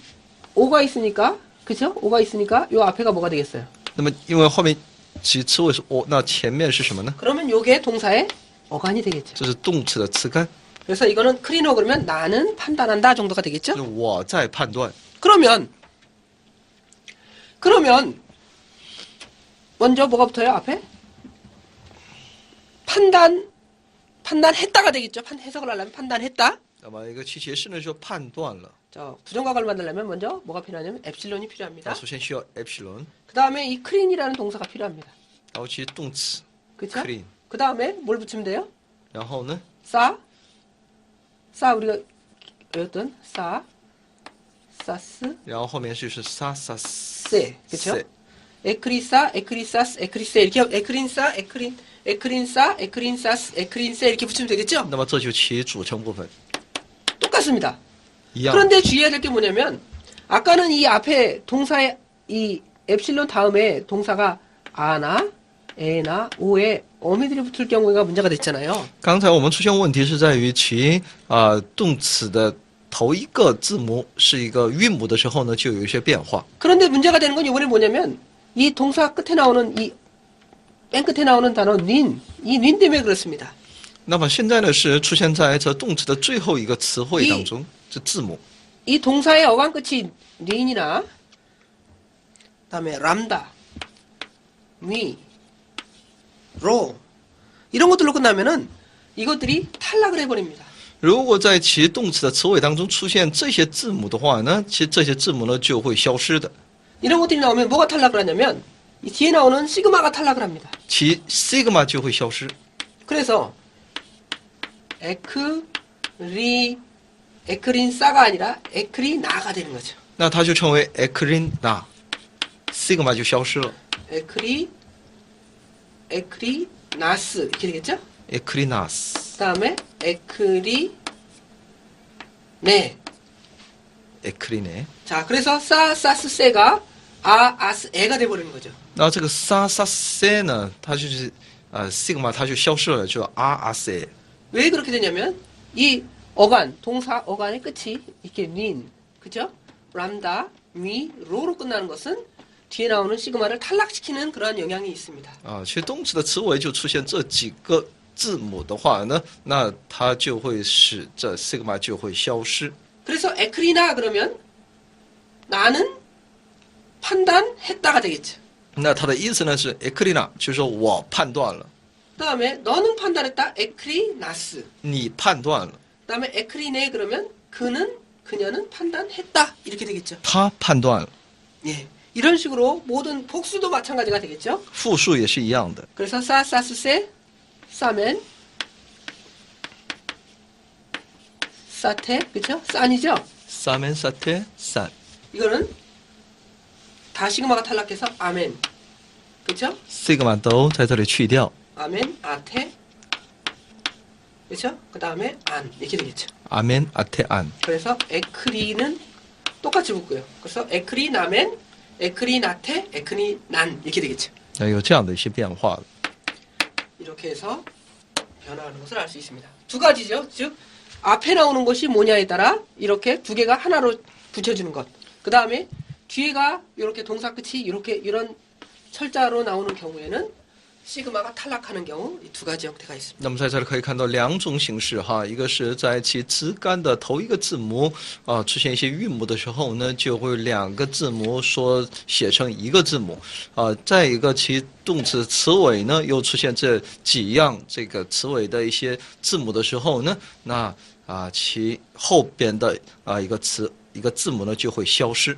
오가 있으니까, 그쵸? 오가 있으니까, 요 앞에가 뭐가 되겠어요? 那么因为后面其词尾是 o， 那前面是什么呢？ 그러면 요게 동사의 어간이 되겠죠. 这是动词的词干， 그래서 이거는 크리노 그러면 나는 판단한다 정도가 就 되겠죠? 是我在判断。 그러면, 먼저 뭐가 붙어요, 앞에? 판단했다가 되겠죠? 해석을 하려면 판단했다. 那么一个其解释呢，就判断了。 저 부정각을 만들려면 먼저 뭐가 필요하냐면 엡실론이 那 필요합니다. 首先需要 epsilon， 그 다음에 이 크린이라는 동사가 필요합니다. 然后其动词 그쵸? clean， 그 다음에 뭘 붙이면 돼요? 然后呢， 싸 우리가 외웠던 사스 然后后面就是 sa sa 세 그쵸? 에크리사 에크리사스 에크리세 이렇게 에크린사 에크린사 에크린사스 에크린세 이렇게 붙이면 되겠죠? 那么这就其组成部分 똑같습니다. 一样。 그런데 주의해야 될 게 뭐냐면 아까는 이 앞에 동사의 이 엡실론 다음에 동사가 아나 에나 오에 어미들이 붙을 경우가 문제가 됐잖아요. 刚才我们出现问题是在于其动词的头一个字母是一个韵母的时候呢，就有一些变化。 그런데 문제가 되는 건 이번에 뭐냐면 이 동사 끝에 나오는 이 맨 끝에 나오는 단어 이 닌 때문에 그렇습니다. 那么现在呢是出现在这动词的最后一个词汇当中，这字母。 이 동사의 어간 끝이 닌이나 그다음에 람다, 미, 로 이런 것들로 끝나면은 이것들이 탈락을 해버립니다. 如果在其动词的词尾当中出现这些字母的话呢，其实这些字母呢就会消失的。 이런 것들이 나오면 뭐가 탈락을 하냐면 이 뒤에 나오는 시그마가 탈락을 합니다. 其 sigma 就会消失。 그래서 에크린사가 아니라 에크리나가 되는 거죠. 那它就成为 ekrina， sigma 就消失了。 에크리나스 이렇게 되겠죠? ekrinas， 그 다음에 에크리네. ekrine。 자, 그래서 사스세가 아스에가 돼버리는 거죠. 那这个 sa sa se 呢，它就是sigma 它就消失了，就 r s。 왜 그렇게 되냐면 이 어간 동사 어간의 끝이 이렇게 닌 그죠? 람다 미 로로 끝나는 것은 뒤에 나오는 시그마를 탈락시키는 그러한 영향이 있습니다. 其实动词的词尾就出现这几个字母的话呢，那它就会使这 sigma 就会消失。 그래서 에크리나 그러면 나는 판단했다가 되겠죠. 那它的意思呢是 ekrina，就是说我判断了， 그 다음에 너는 판단했다 에크리나스. 你判断了， 그 다음에 에크리네 그러면 그녀는 판단했다 이렇게 되겠죠. 他判断了。 예, 이런 식으로 모든 복수도 마찬가지가 되겠죠. 复数也是一样的。 그래서 사스세 싸면 사테 그쵸? 싼이죠. 三면 사태 산， 이거는 다 시그마가 탈락해서 아멘 그쵸? sigma 都在这里去掉。 아멘 아테 그쵸? 그 다음에 안 이렇게 되겠죠. 아멘 아테 안。 그래서 에크리는 똑같이 붙고요. 그래서 에크리나멘 에크리나테 에크리난 이렇게 되겠죠. 有这样的一些变化。 이렇게 해서 변화하는 것을 알 수 있습니다. 두 가지죠. 즉 앞에 나오는 것이 뭐냐에 따라 이렇게 두 개가 하나로 붙여주는 것. 그 다음에 뒤에가 이렇게 동사 끝이 이런 철자로 나오는 경우에는 시그마가 탈락하는 경우 이 두 가지 형태가 있습니다. 那么在这里可以看到两种形式哈，一个是在其词干的头一个字母出现一些韵母的时候呢，就会两个字母说写成一个字母再一个其动词词尾呢又出现这几样这个词尾的一些字母的时候呢，那其后边的一个字母呢就会消失。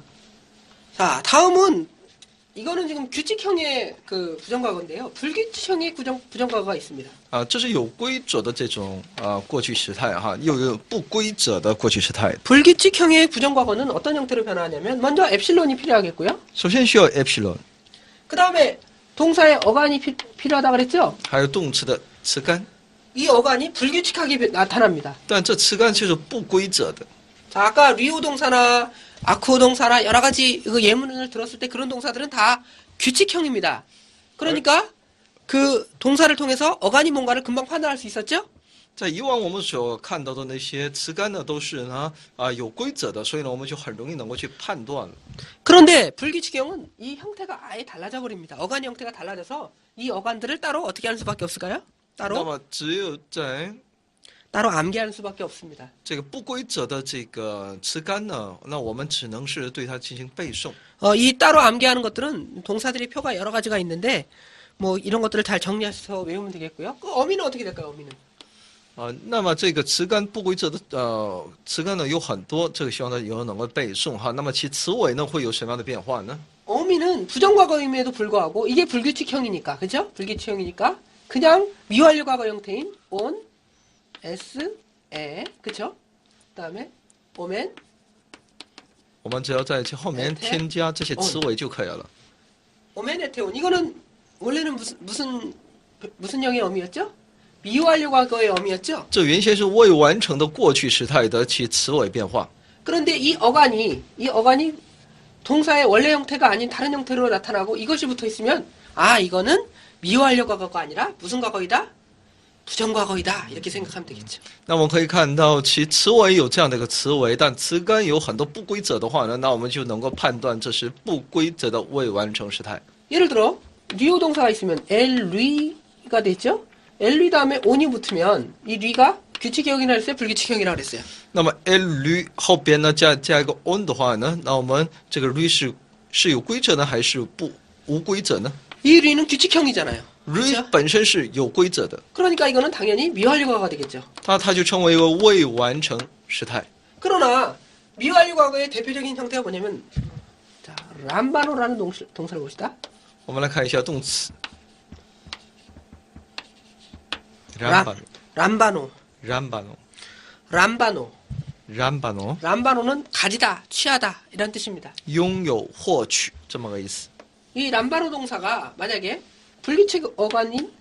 자, 다음은 이거는 지금 규칙형의 그 부정과거인데요. 불규칙형의 부정과거가 있습니다. 啊，这是有规则的这种过去时态哈，又有不规则的过去时态。 불규칙형의 부정과거는 어떤 형태로 변화하냐면 먼저 엡실론이 필요하겠고요. 首先需要 epsilon， 그 다음에 동사의 어간이 필요하다 그랬죠? 还有动词的词干， 이 어간이 불규칙하게 나타납니다. 但这词干却是不规则的。 자, 아까 리우 동사나 아쿠어 동사나 여러 가지 그 예문을 들었을 때 그런 동사들은 다 규칙형입니다. 그러니까 그 동사를 통해서 어간이 뭔가를 금방 판단할 수 있었죠? 在以往我们所看到的那些词干呢，都是呢有规则的，所以呢我们就很容易能够去判断了。 그런데 불규칙형은 이 형태가 아예 달라져 버립니다. 어간 형태가 달라져서 이 어간들을 따로 어떻게 하는 수밖에 없을까요? 那 따로 么只有在 따로 암기하는 수밖에 없습니다. 这个不规则的这个词干呢，那我们只能是对它进行背诵。 이 따로 암기하는 것들은 동사들의 표가 여러 가지가 있는데 뭐 이런 것들을 잘 정리해서 외우면 되겠고요. 그 어미는 어떻게 될까요? 어미는 那么这个词干不规则的词干呢有很多，这个希望大家以后能够背诵哈。那么其词尾呢会有什么样的变化呢？ 어미는 부정과거임에도 불구하고 이게 불규칙형이니까 그죠? 불규칙형이니까 그냥 미완료 과거 형태인 on, s, 에 그쵸? 그다음에 오면 我们只要在其后面添加这些词尾就可以了。 오멘에테온 이거는 원래는 무슨 형의 어미였죠? 미완료 과거의 어미였죠? 这原先是未完成的过去时态的其词尾变化。 그런데 이 어간이 동사의 원래 형태가 아닌 다른 형태로 나타나고 이것이 붙어 있으면 아 이거는 미완료 과거가 아니라 무슨 과거이다? 부정과거이다 이렇게 생각하면 되겠죠. 那我们可以看到其词尾有这样的一个词尾，但词干有很多不规则的话呢，那我们就能够判断这是不规则的未完成时态。 예를 들어 리오 동사가 있으면 엘리가 됐죠? 엘리 다음에 온이 붙으면 이 리가 규칙형이라 했어요? 불규칙형이라 그랬어요? 那么 l 驴后边呢加一个 on 的话呢，那我们这个驴是有规则呢，还是无规则呢？ 이 리는 규칙형이잖아요. 驴 그렇죠? 本身是有规则的， 그러니까 이거는 당연히 미완료과가 되겠죠. 它就称为一个未完成时态。 그러나 미완료 과거의 대표적인 형태가 뭐냐면 자, 람바노라는 동사를 봅시다. 我们来看一下动词 람바노. 람바노는 가지다, 취하다 이런 뜻입니다. 拥有、获取这么个意思。 이 람바노 동사가 만약에 불규칙 어간인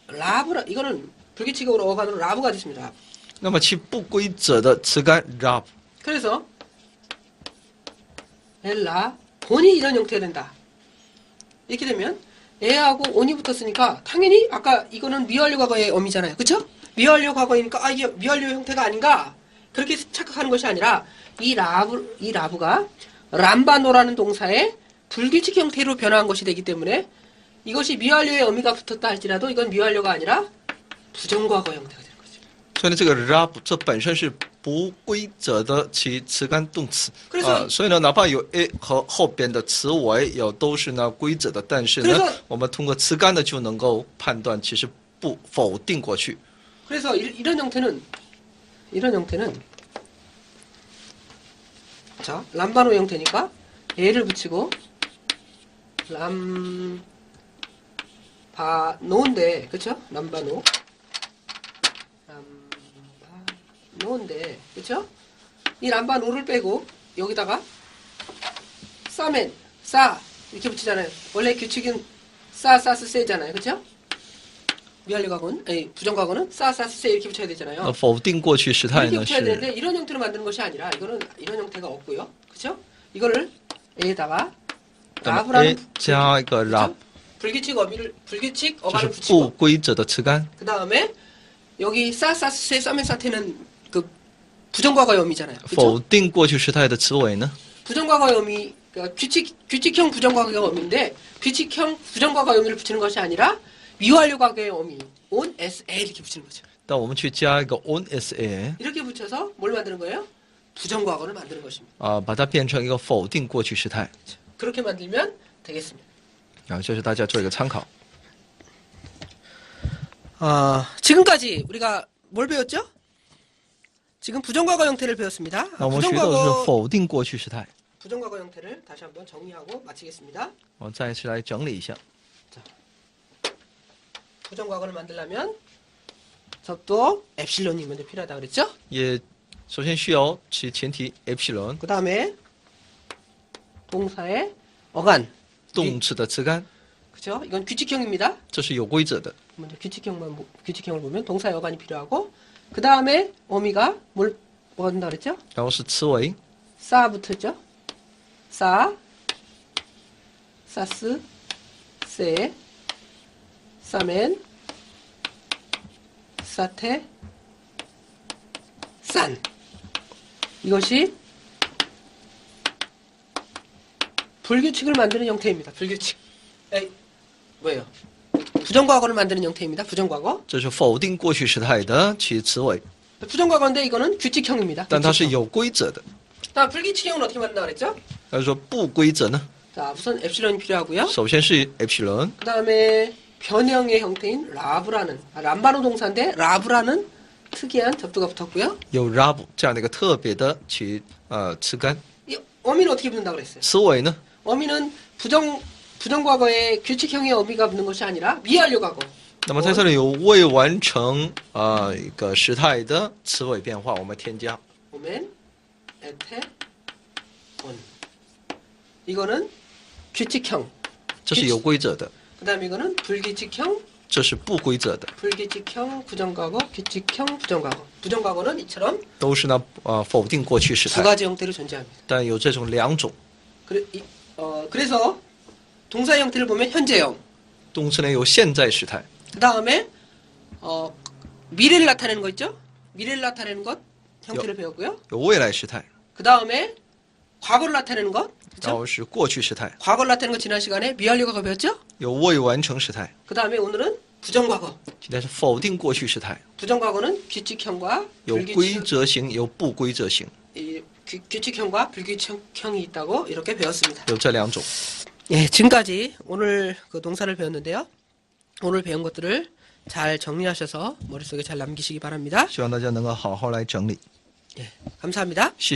라브라 이거는 불규칙으로 어간으로 라브가 됐습니다. 那么其不规则的词干 rab， 그래서 엘라 본이 이런 형태가 된다. 이렇게 되면 애하고 온이 붙었으니까 당연히 아까 이거는 미완료 과거의 어미잖아요. 그쵸? 미완료 과거이니까 아 이게 미완료 형태가 아닌가? 그렇게 착각하는 것이 아니라 이 라브가 람바노라는 동사의 불규칙 형태로 변화한 것이 되기 때문에 이것이 미완료의 어미가 붙었다 할지라도 이건 미완료가 아니라 부정과거 형태가 되는 거죠. 所以呢，这个 rab 这本身是不规则的其词干动词 그래서 所以呢，哪怕有 a 和后边的词尾有都是呢规则的，但是呢 그래서 ，我们通过词干呢就能够判断其实不否定过去。 그래서 이런 형태는 자 람바노 형태니까 애를 붙이고 람바노인데 그쵸? 람바노인데 그쵸? 이 람바노를 빼고 여기다가 싸 이렇게 붙이잖아요. 원래 규칙은 싸세잖아요. 그쵸? 미완료 과거는 부정과거는 싸세 이렇게 붙여야 되잖아요. 否定过去时态 이렇게 呢 붙여야 是 되는데 이런 형태로 만드는 것이 아니라 이거는 이런 형태가 없고요. 그쵸? 이거를 A에다가 那么 a 라브라는 加一个 rab， 불규칙就 어간을 是不 붙이고 规则的词干。 그 다음에 여기 싸세 싸멘사테는 그 부정과거의 어미잖아요. 否 그쵸? 定过去时态的词尾呢？ 부정과거의 어미 그러니까 규칙형 부정과거의 어미인데 규칙형 부정과거의 어미를 붙이는 것이 아니라 미완료 과거의 어미 on sa 이렇게 붙이는 거죠. 但我们去加一个 on sa 이렇게 붙여서 뭘 만드는 거예요? 부정과거를 만드는 것입니다. 把它变成一个否定过去时态 그렇게 만들면 되겠습니다. 这是大家做一个参考。 지금까지 우리가 뭘 배웠죠? 지금 부정과거 형태를 배웠습니다. 那我们学到的是否定过去时态。 부정과거 형태를 다시 한번 정리하고 마치겠습니다. 我再次来整理一下。 부정과거를 만들려면 접두 엡실론이 먼저 필요하다 그랬죠? 也首先需要其前提 epsilon 그 다음에 동사의 어간, 动词的词干， 그죠? 이건 규칙형입니다. 这是有规则的。 먼저 규칙형을 보면 동사의 어간이 필요하고 그 다음에 어미가 뭐가 된다 그랬죠? 然后是词尾， 싸부터죠? 싸, 싸스, 세, 싸맨, 싸테, 싼. 이것이 불규칙을 만드는 형태입니다. 불규칙. 에이, 뭐예요? 부정과거를 만드는 형태입니다. 부정과거. 这是否定过去时态的其词尾， 부정과거인데 이거는 규칙형입니다. 但它是 규칙형. 有规则的。 다음 불규칙형은 어떻게 만든다 그랬죠? 那说不规则呢？ 자, 우선 엡실론이 필요하고요. 首先是 epsilon， 그 다음에 변형의 형태인 라브라는 람바노 동사인데 라브라는 특이한 접두가 붙었고요. 有 rab 这样的一个特别的其词干。 이 어미는 어떻게 붙는다 그랬어요? 词尾呢？ 어미는 부정과거에 규칙형의 어미가 붙는 것이 아니라 미완료 과거. 那么在这里有未完成一个时态的词尾变化，我们添加。 오멘, 에테, 온. 이거는 규칙형. 这是有规则的， 그 다음에 이거는 불규칙형, 这是不规则的， 불규칙형, 부정과거, 규칙형, 부정과거. 부정과거는 이처럼 都是呢否定过去时 두 态， 가지 형태로 존재합니다. 但有这种两种。 그래서 동사 형태를 보면 현재형. 动词呢有现在时态， 그 다음에 미래를 나타내는 거 있죠? 미래를 나타내는 것 형태를 배웠고요. 有未来时态， 그 다음에 과거를 나타내는 것, 然 그렇죠? 后是过去时态， 과거를 나타내는 것 지난 시간에 미완료 과거 배웠죠? 有未完成时态， 그 다음에 오늘은 부정과거. 今天是否定过去时态， 부정과거는 규칙형과 有规则型，有不规则型， 규칙형과 불규칙형이 있다고 이렇게 배웠습니다. 有这两种。 예, 지금까지 오늘 그 동사를 배웠는데요. 오늘 배운 것들을 잘 정리하셔서 머릿속에 잘 남기시기 바랍니다. 希望大家能够好好来整理。 예, 감사합니다. 谢谢。